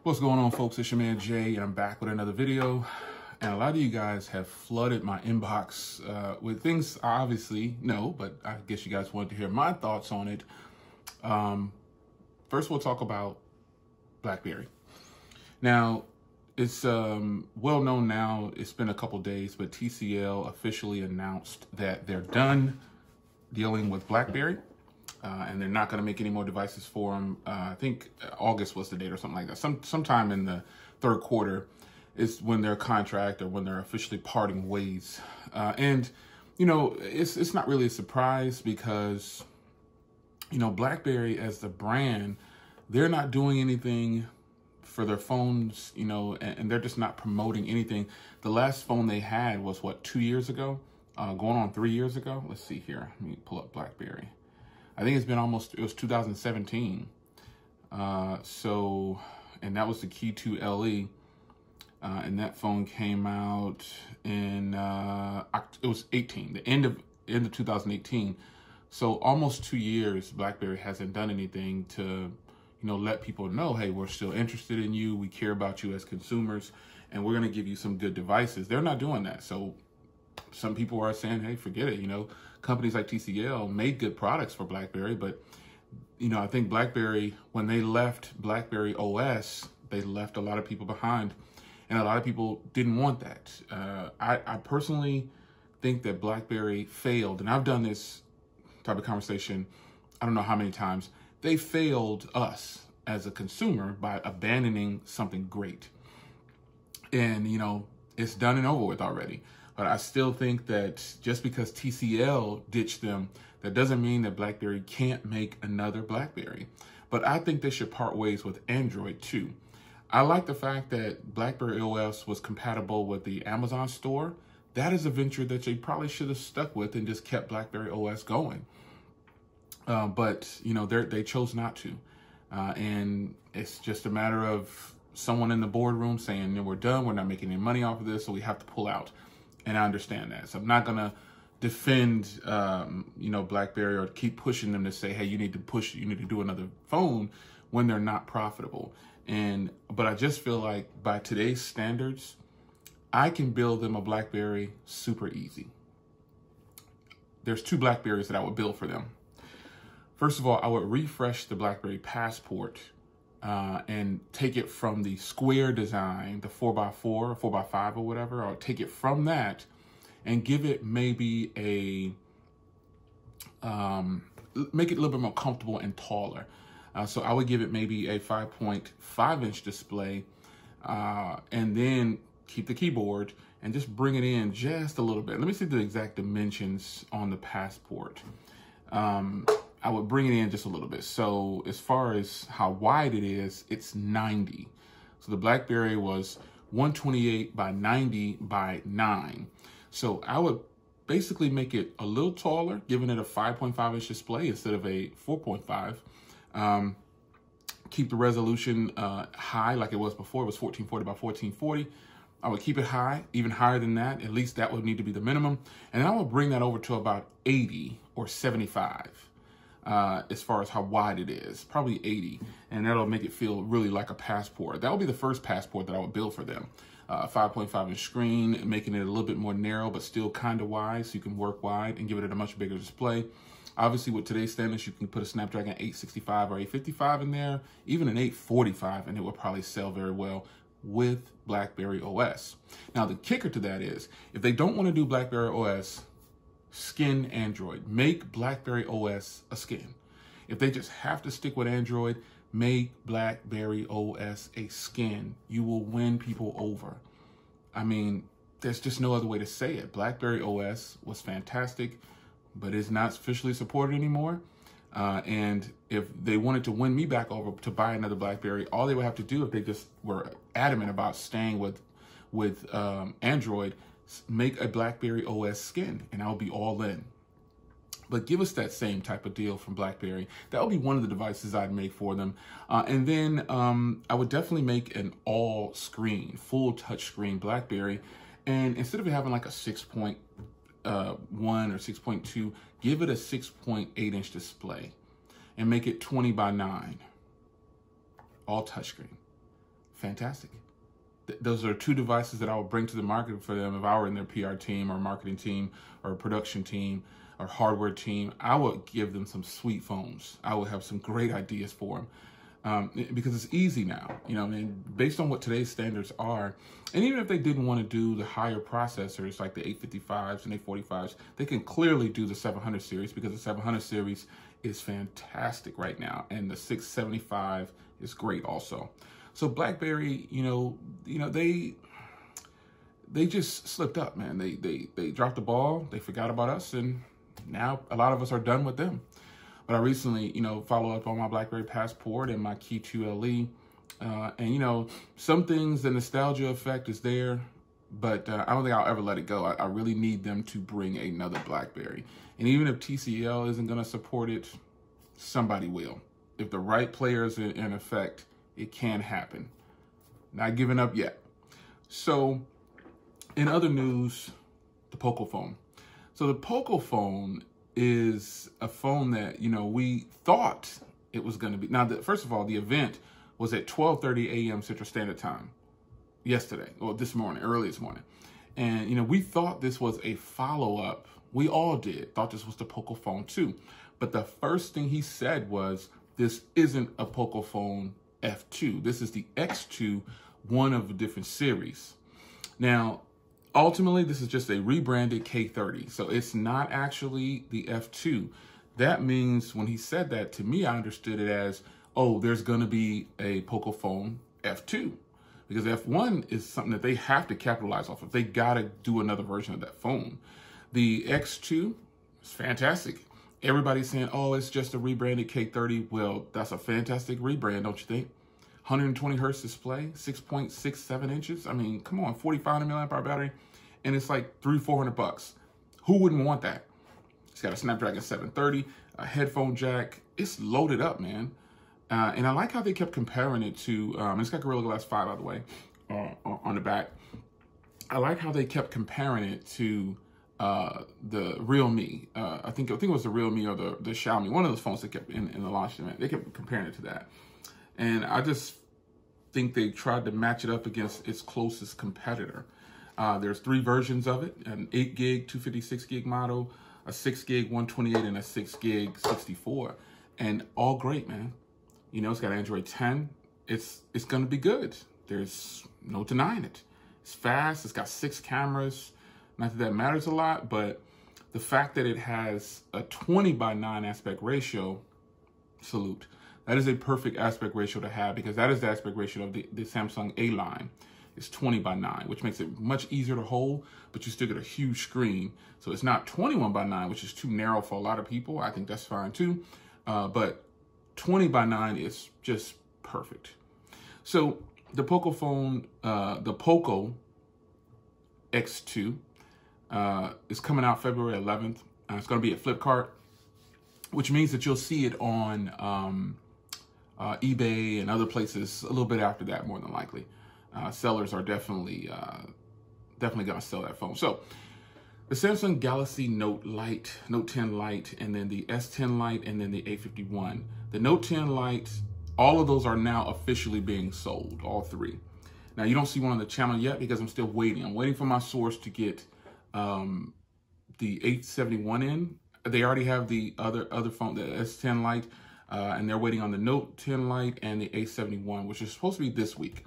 What's going on, folks? It's your man Jay, and I'm back with another video. And a lot of you guys have flooded my inbox with things I obviously know, but I guess you guys wanted to hear my thoughts on it. First, we'll talk about Blackberry. Now, it's well known now, it's been a couple days, but TCL officially announced that they're done dealing with Blackberry. And they're not going to make any more devices for them. I think August was the date or something like that. Sometime in the third quarter is when their contract or when they're officially parting ways. And, you know, it's not really a surprise because, you know, Blackberry as the brand, they're not doing anything for their phones, you know, and they're just not promoting anything. The last phone they had was, what, 2 years ago? Going on 3 years ago? Let's see here. Let me pull up Blackberry. I think it was 2017. And that was the Key 2 LE. And that phone came out in, it was 18, the end of 2018. So almost 2 years, Blackberry hasn't done anything to, you know, let people know, hey, we're still interested in you. We care about you as consumers, and we're going to give you some good devices. They're not doing that. So some people are saying, hey, forget it. You know, companies like TCL made good products for Blackberry, but, you know, I think Blackberry, when they left Blackberry OS, they left a lot of people behind, and a lot of people didn't want that. I personally think that Blackberry failed, and I've done this type of conversation, I don't know how many times. They failed us as a consumer by abandoning something great. And, you know, it's done and over with already. But I still think that just because TCL ditched them, that doesn't mean that Blackberry can't make another Blackberry. But I think they should part ways with Android too. I like the fact that Blackberry OS was compatible with the Amazon store. That is a venture that they probably should have stuck with and just kept Blackberry OS going. But, you know, they chose not to. And it's just a matter of someone in the boardroom saying, we're done, we're not making any money off of this, so we have to pull out. And I understand that. So I'm not going to defend, you know, Blackberry or keep pushing them to say, hey, you need to do another phone when they're not profitable. But I just feel like by today's standards, I can build them a Blackberry super easy. There's two Blackberries that I would build for them. First of all, I would refresh the Blackberry Passport and take it from the square design, the 4x4 or 4x5 or whatever. I'll take it from that and give it maybe make it a little bit more comfortable and taller. So I would give it maybe a 5.5 inch display and then keep the keyboard and just bring it in just a little bit. Let me see the exact dimensions on the Passport. I would bring it in just a little bit. So as far as how wide it is, it's 90. So the Blackberry was 128 by 90 by 9. So I would basically make it a little taller, giving it a 5.5 inch display instead of a 4.5. Keep the resolution high like it was before. It was 1440 by 1440. I would keep it high, even higher than that. At least that would need to be the minimum. And I would bring that over to about 80 or 75. As far as how wide it is, probably 80, and that'll make it feel really like a Passport. That would be the first Passport that I would build for them. 5.5 inch screen, making it a little bit more narrow, but still kind of wide, so you can work wide and give it a much bigger display. Obviously, with today's standards, you can put a Snapdragon 865 or 855 in there, even an 845, and it will probably sell very well with Blackberry OS. Now, the kicker to that is, if they don't want to do Blackberry OS, skin Android. Make Blackberry OS a skin. If they just have to stick with Android, make Blackberry OS a skin. You will win people over. I mean, there's just no other way to say it. Blackberry OS was fantastic, but it's not officially supported anymore. And if they wanted to win me back over to buy another Blackberry, all they would have to do, if they just were adamant about staying with Android, make a Blackberry OS skin, and I'll be all in. But give us that same type of deal from Blackberry. That would be one of the devices I'd make for them. And then I would definitely make an all screen, full touch screen Blackberry. And instead of having like a 6.1 or 6.2, give it a 6.8 inch display and make it 20 by 9. All touchscreen. fantastic. Those are two devices that I would bring to the market for them if I were in their PR team or marketing team or production team or hardware team. I would give them some sweet phones. I would have some great ideas for them. Because it's easy now, you know, I mean, based on what today's standards are, and even if they didn't want to do the higher processors like the 855s and 845s, they can clearly do the 700 series because the 700 series is fantastic right now, and the 675 is great also. So BlackBerry, they just slipped up, man. They dropped the ball, they forgot about us, and now a lot of us are done with them. But I recently, follow up on my BlackBerry Passport and my Key 2 LE. And, some things, the nostalgia effect is there, but I don't think I'll ever let it go. I really need them to bring another BlackBerry. And even if TCL isn't going to support it, somebody will. If the right players are in effect, it can happen. Not giving up yet. So, in other news, the Poco phone. So the Poco phone is a phone that, we thought it was going to be. Now, first of all, the event was at 12:30 a.m. Central Standard Time yesterday, or early this morning. And, we thought this was a follow-up. We all did, thought this was the Poco phone too. But the first thing he said was, this isn't a Poco phone F2. This is the X2, one of a different series. Now, ultimately, this is just a rebranded K30. So it's not actually the F2. That means when he said that, to me, I understood it as, oh, there's going to be a Poco phone F2. Because F1 is something that they have to capitalize off of. They got to do another version of that phone. The X2 is fantastic. Everybody's saying, oh, it's just a rebranded K30. Well, that's a fantastic rebrand, don't you think? 120 hertz display, 6.67 inches. I mean, come on, 4,500 milliamp hour battery, and it's like $300-400. Who wouldn't want that? It's got a Snapdragon 730, a headphone jack. It's loaded up, man. And I like how they kept comparing it to, it's got Gorilla Glass 5, by the way, on the back. I like how they kept comparing it to the Realme. I think it was the Realme or the Xiaomi, one of those phones that kept in the launch event. They kept comparing it to that. And I just think they tried to match it up against its closest competitor. There's 3 versions of it, an 8 gig, 256 gig model, a 6 gig, 128, and a 6 gig, 64. And all great, man. It's got Android 10. It's going to be good. There's no denying it. It's fast. It's got 6 cameras. Not that matters a lot, but the fact that it has a 20:9 aspect ratio, salute. That is a perfect aspect ratio to have, because that is the aspect ratio of the Samsung A line. It's 20:9, which makes it much easier to hold, but you still get a huge screen. So it's not 21:9, which is too narrow for a lot of people. I think that's fine too. But 20:9 is just perfect. So the Poco phone, the Poco X2 is coming out February 11th. It's going to be at Flipkart, which means that you'll see it on eBay and other places a little bit after that, more than likely. Sellers are definitely going to sell that phone. So the Samsung Galaxy Note Lite, Note 10 Lite, and then the S10 Lite, and then the A51. The Note 10 Lite, all of those are now officially being sold, all 3. Now, you don't see one on the channel yet because I'm still waiting. I'm waiting for my source to get the 871 in. They already have the other phone, the S10 Lite, and they're waiting on the Note 10 Lite and the A71, which is supposed to be this week.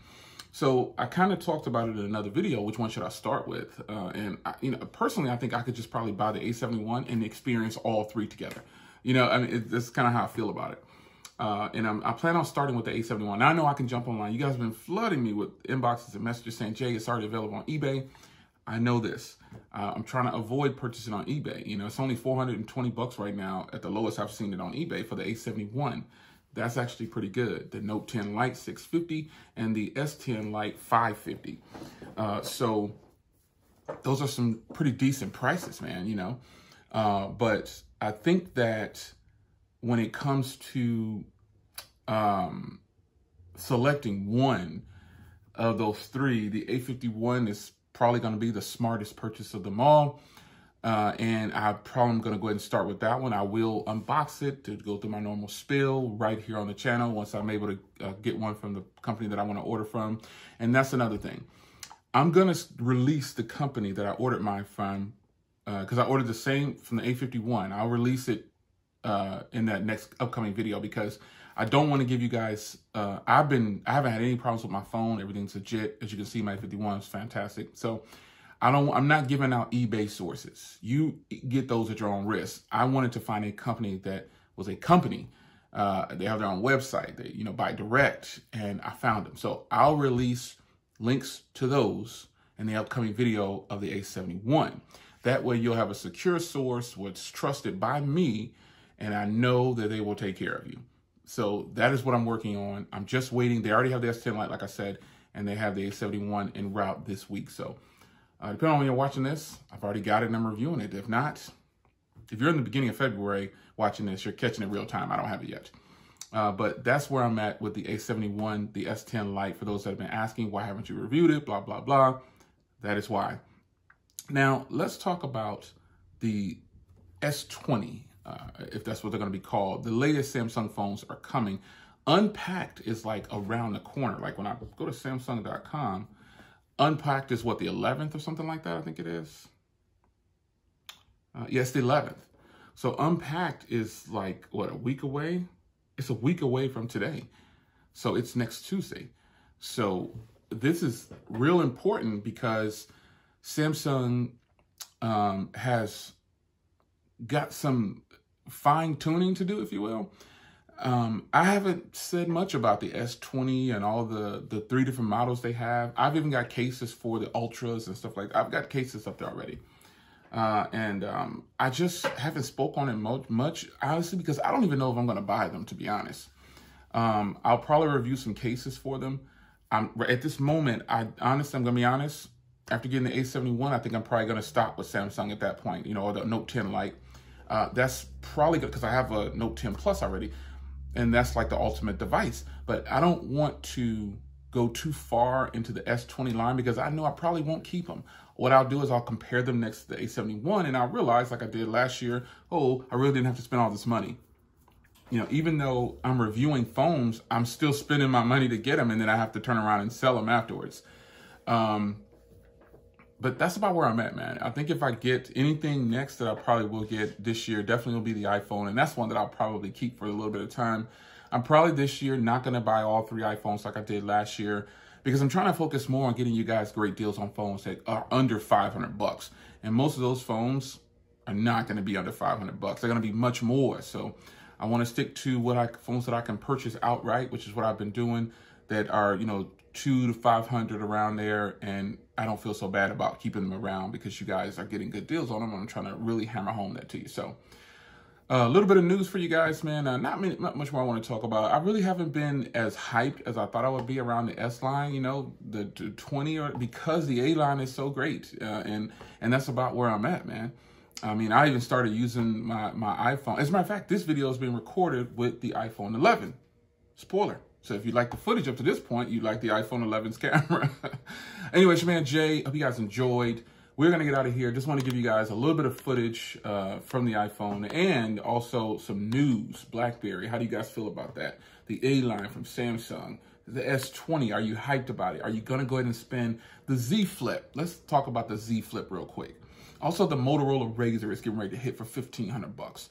So I kind of talked about it in another video. Which one should I start with? And personally, I think I could just probably buy the A71 and experience all 3 together. That's kind of how I feel about it. And I plan on starting with the A71. Now I know I can jump online. You guys have been flooding me with inboxes and messages saying, Jay, it's already available on eBay. I know this. I'm trying to avoid purchasing on eBay. It's only $420 right now at the lowest I've seen it on eBay for the A71. That's actually pretty good. The Note 10 Lite, $650, and the S10 Lite, $550. So those are some pretty decent prices, man, But I think that when it comes to selecting one of those 3, the A51 is probably going to be the smartest purchase of them all. and I probably am going to go ahead and start with that one. I will unbox it to go through my normal spill right here on the channel once I'm able to get one from the company that I want to order from. And that's another thing. I'm going to release the company that I ordered mine from, because I ordered the same from the A51. I'll release it in that next upcoming video, because I don't want to give you guys, I haven't had any problems with my phone. Everything's legit. As you can see, my A51 is fantastic. So I'm not giving out eBay sources. You get those at your own risk. I wanted to find a company that was a company. They have their own website. They, buy direct, and I found them. So I'll release links to those in the upcoming video of the A71. That way you'll have a secure source, what's trusted by me, and I know that they will take care of you. So that is what I'm working on. I'm just waiting. They already have the S10 Lite, like I said, and they have the A71 en route this week. So depending on when you're watching this, I've already got it and I'm reviewing it. If not, if you're in the beginning of February watching this, you're catching it real time. I don't have it yet. But that's where I'm at with the A71, the S10 Lite. For those that have been asking, why haven't you reviewed it? Blah, blah, blah. That is why. Now, let's talk about the S20, if that's what they're going to be called. The latest Samsung phones are coming. Unpacked is like around the corner. Like when I go to Samsung.com, Unpacked is what, the 11th or something like that, I think it is. Yes, the 11th. So Unpacked is like, what, a week away? It's a week away from today. So it's next Tuesday. So this is real important because Samsung has got some fine tuning to do, if you will. I haven't said much about the S20 and all the 3 different models they have. I've even got cases for the Ultras and stuff like that. I've got cases up there already. I just haven't spoke on it much, honestly, because I don't even know if I'm going to buy them, to be honest. I'll probably review some cases for them. At this moment, I'm going to be honest, after getting the A71, I think I'm probably going to stop with Samsung at that point, or the Note 10 Lite. That's probably good because I have a Note 10 Plus already, and that's like the ultimate device. But I don't want to go too far into the S20 line because I know I probably won't keep them. What I'll do is I'll compare them next to the A71, and I'll realize, like I did last year, oh, I really didn't have to spend all this money. Even though I'm reviewing phones, I'm still spending my money to get them, and then I have to turn around and sell them afterwards. But that's about where I'm at, man. I think if I get anything next that I probably will get this year, definitely will be the iPhone. And that's one that I'll probably keep for a little bit of time. I'm probably this year not going to buy all 3 iPhones like I did last year, because I'm trying to focus more on getting you guys great deals on phones that are under 500 bucks. And most of those phones are not going to be under 500 bucks. They're going to be much more. So I want to stick to phones that I can purchase outright, which is what I've been doing, that are, $200 to 500 around there. And I don't feel so bad about keeping them around because you guys are getting good deals on them. I'm trying to really hammer home that to you. So a little bit of news for you guys, man. Not much more I want to talk about. I really haven't been as hyped as I thought I would be around the S line, the 20, because the A line is so great. And that's about where I'm at, man. I mean, I even started using my iPhone. As a matter of fact, this video is being recorded with the iPhone 11. Spoiler. So if you like the footage up to this point, you like the iPhone 11's camera. Anyway, it's your man Jay. Hope you guys enjoyed. We're going to get out of here. Just want to give you guys a little bit of footage from the iPhone and also some news. Blackberry, how do you guys feel about that? The A-line from Samsung. The S20, are you hyped about it? Are you going to go ahead and spend the Z Flip? Let's talk about the Z Flip real quick. Also, the Motorola Razr is getting ready to hit for 1,500 bucks.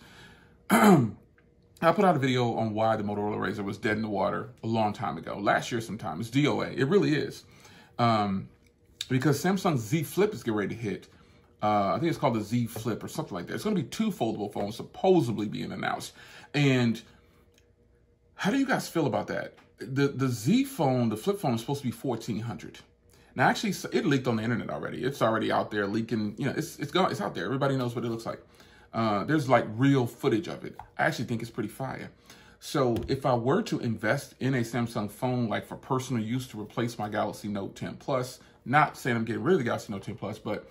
I put out a video on why the Motorola Razr was dead in the water a long time ago. Last year sometime. It's DOA. It really is. Because Samsung Z Flip is getting ready to hit. I think it's called the Z Flip or something like that. It's going to be 2 foldable phones supposedly being announced. And how do you guys feel about that? The Z phone, the flip phone, is supposed to be $1,400. Now, actually, it leaked on the internet already. It's already out there leaking. It's out there. Everybody knows what it looks like. There's like real footage of it. I actually think it's pretty fire. So if I were to invest in a Samsung phone, like for personal use to replace my Galaxy Note 10 Plus, not saying I'm getting rid of the Galaxy Note 10 Plus, but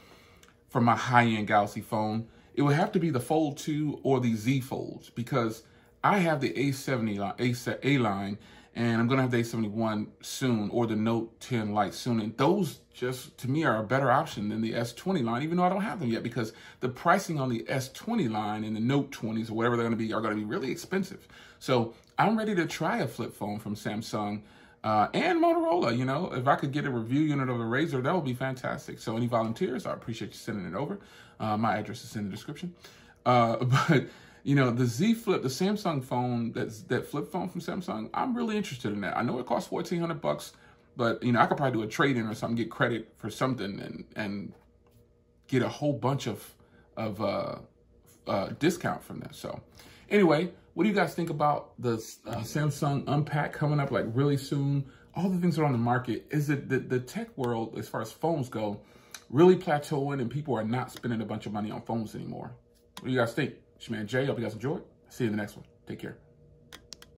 for my high-end Galaxy phone, it would have to be the Fold 2 or the Z Folds, because I have the A70 line, A line, And I'm going to have the A71 soon, or the Note 10 Lite soon. And those just, to me, are a better option than the S20 line, even though I don't have them yet, because the pricing on the S20 line and the Note 20s or whatever they're going to be are going to be really expensive. So I'm ready to try a flip phone from Samsung and Motorola. You know, if I could get a review unit of a Razr, that would be fantastic. So any volunteers, I appreciate you sending it over. My address is in the description. But you know, the Z Flip, the Samsung phone, that flip phone from Samsung, I'm really interested in that. I know it costs $1,400, but you know, I could probably do a trade-in or something, get credit for something, and get a whole bunch of discount from this. So anyway, what do you guys think about the Samsung Unpack coming up like really soon? All the things that are on the market. Is it the tech world, as far as phones go, really plateauing and people are not spending a bunch of money on phones anymore? What do you guys think? It's your man Jay. Hope you guys enjoyed. See you in the next one. Take care.